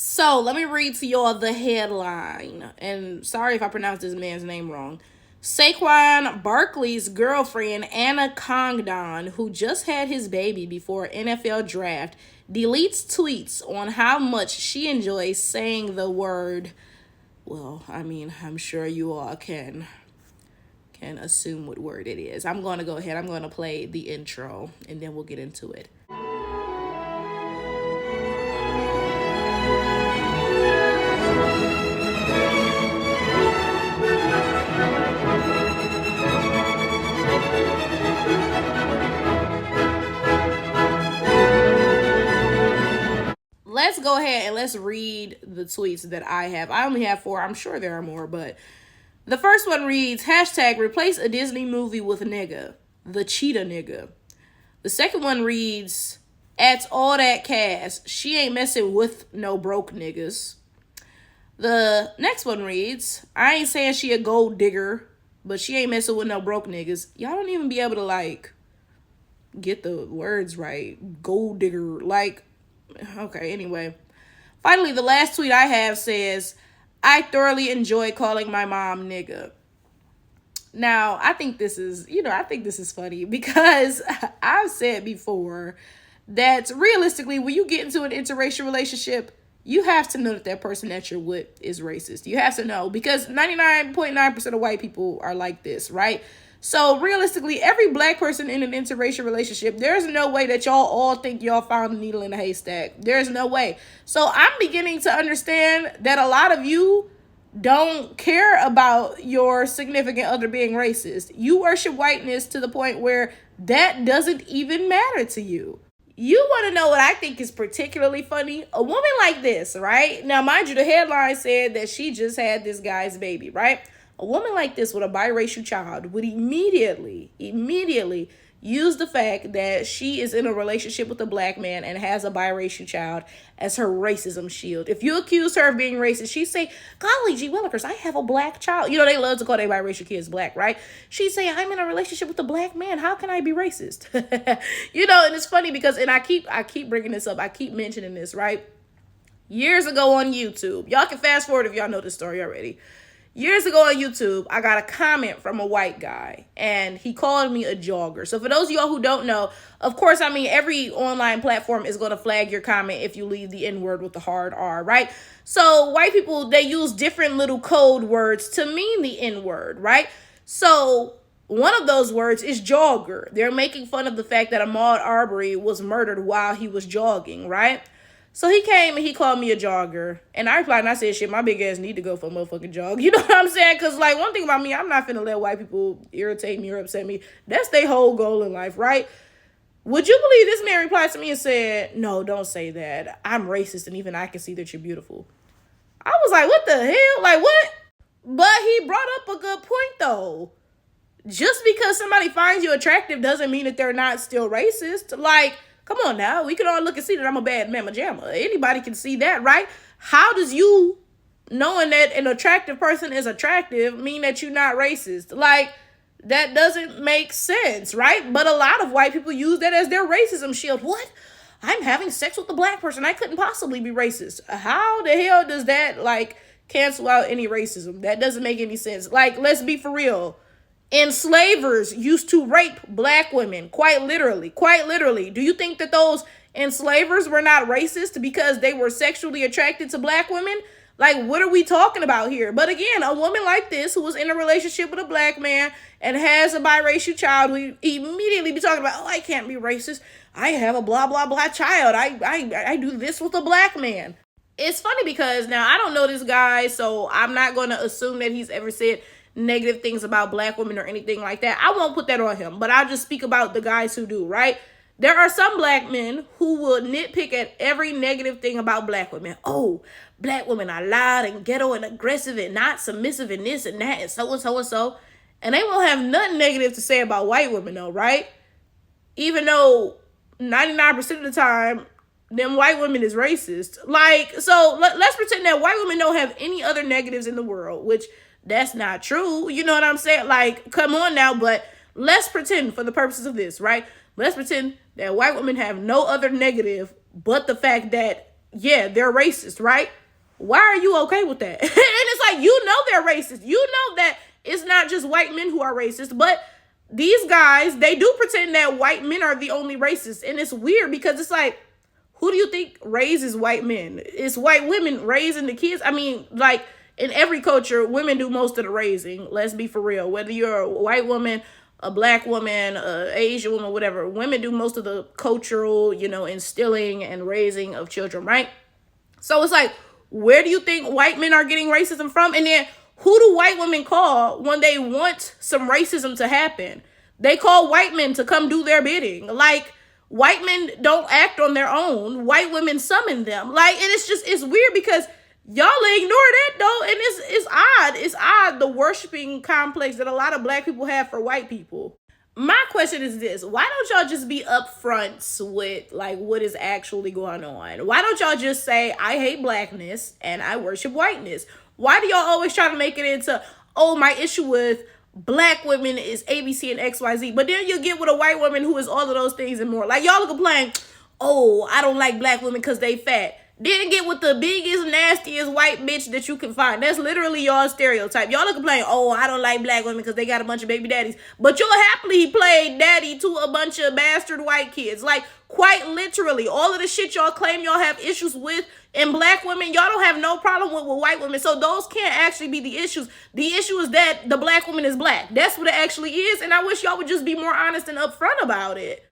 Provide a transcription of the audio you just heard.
So let me read to y'all the headline. And sorry if I pronounced this man's name wrong. Saquon Barkley's girlfriend, Anna Congdon, who just had his baby before NFL draft, deletes tweets on how much she enjoys saying the word. Well, I mean, I'm sure you all can assume what word it is. I'm going to go ahead. I'm going to play the intro and then we'll get into it. Let's go ahead and let's read the tweets that I have. I only have four. I'm sure there are more, but the first one reads, hashtag replace a Disney movie with nigga. The cheetah nigga. The second one reads, at all that cast. She ain't messing with no broke niggas. The next one reads, I ain't saying she a gold digger, but she ain't messing with no broke niggas. Y'all don't even be able to get the words right. Gold digger. Okay, anyway. Finally, the last tweet I have says, I thoroughly enjoy calling my mom nigga. Now, I think this is funny because I've said before that realistically, when you get into an interracial relationship, you have to know that person that you're with is racist. You have to know because 99.9% of white people are like this, right? So realistically, every black person in an interracial relationship, there's no way that y'all all think y'all found a needle in a haystack. There's no way. So I'm beginning to understand that a lot of you don't care about your significant other being racist. You worship whiteness to the point where that doesn't even matter to you. You want to know what I think is particularly funny? A woman like this, right? Now, mind you, the headline said that she just had this guy's baby, right? A woman like this with a biracial child would immediately use the fact that she is in a relationship with a black man and has a biracial child as her racism shield. If you accuse her of being racist, she'd say, golly gee willikers, I have a black child. You know, they love to call their biracial kids black, right? She'd say, I'm in a relationship with a black man. How can I be racist? And it's funny because, and I keep bringing this up. I keep mentioning this, right? Years ago on YouTube, y'all can fast forward if y'all know this story already. Years ago on YouTube, I got a comment from a white guy, and he called me a jogger. So for those of y'all who don't know, of course, I mean, every online platform is going to flag your comment if you leave the N-word with the hard R, right? So white people, they use different little code words to mean the N-word, right? So one of those words is jogger. They're making fun of the fact that Ahmaud Arbery was murdered while he was jogging, right? So he came and he called me a jogger. And I replied and I said, shit, my big ass need to go for a motherfucking jog. You know what I'm saying? Because, one thing about me, I'm not finna let white people irritate me or upset me. That's their whole goal in life, right? Would you believe this man replied to me and said, no, don't say that. I'm racist and even I can see that you're beautiful. I was like, what the hell? What? But he brought up a good point, though. Just because somebody finds you attractive doesn't mean that they're not still racist. Come on now. We can all look and see that I'm a bad mamma jamma. Anybody can see that, right? How does you knowing that an attractive person is attractive mean that you're not racist? That doesn't make sense, right? But a lot of white people use that as their racism shield. What? I'm having sex with a black person. I couldn't possibly be racist. How the hell does that, cancel out any racism? That doesn't make any sense. Let's be for real. Enslavers used to rape black women, quite literally. Do you think that those enslavers were not racist because they were sexually attracted to black women? What are we talking about here? But again, a woman like this who was in a relationship with a black man and has a biracial child, we immediately be talking about, oh, I can't be racist. I have a blah, blah, blah child. I do this with a black man. It's funny because now I don't know this guy, so I'm not going to assume that he's ever said negative things about black women or anything like that. I won't put that on him, but I'll just speak about the guys who do, right? There are some black men who will nitpick at every negative thing about black women. Oh, black women are loud and ghetto and aggressive and not submissive and this and that and so and so and so. And they won't have nothing negative to say about white women though, right? Even though 99% of the time, them white women is racist. So let's pretend that white women don't have any other negatives in the world, which that's not true. You know what I'm saying? Come on now, but let's pretend for the purposes of this, right? Let's pretend that white women have no other negative but the fact that yeah, they're racist, right? Why are you okay with that? And it's like, you know they're racist. You know that it's not just white men who are racist, but these guys, they do pretend that white men are the only racists. And it's weird because it's like, who do you think raises white men? It's white women raising the kids. I mean, like, in every culture, women do most of the raising. Let's be for real. Whether you're a white woman, a black woman, a Asian woman, whatever, women do most of the cultural, instilling and raising of children, right? So it's like, where do you think white men are getting racism from? And then who do white women call when they want some racism to happen? They call white men to come do their bidding. Like, white men don't act on their own. White women summon them. Like, and it's weird because y'all ignore that though. And it's odd. It's odd, the worshiping complex that a lot of black people have for white people. My question is this: why don't y'all just be upfront with like what is actually going on? Why don't y'all just say, I hate blackness and I worship whiteness? Why do y'all always try to make it into, oh, my issue with black women is ABC and XYZ, but then you get with a white woman who is all of those things and more? Like, y'all complain, oh, I don't like black women because they fat. Then get with the biggest, nastiest white bitch that you can find. That's literally y'all stereotype. Y'all are complaining, oh, I don't like black women because they got a bunch of baby daddies. But you'll happily play daddy to a bunch of bastard white kids. Like, quite literally, all of the shit y'all claim y'all have issues with in black women, y'all don't have no problem with white women. So those can't actually be the issues. The issue is that the black woman is black. That's what it actually is. And I wish y'all would just be more honest and upfront about it.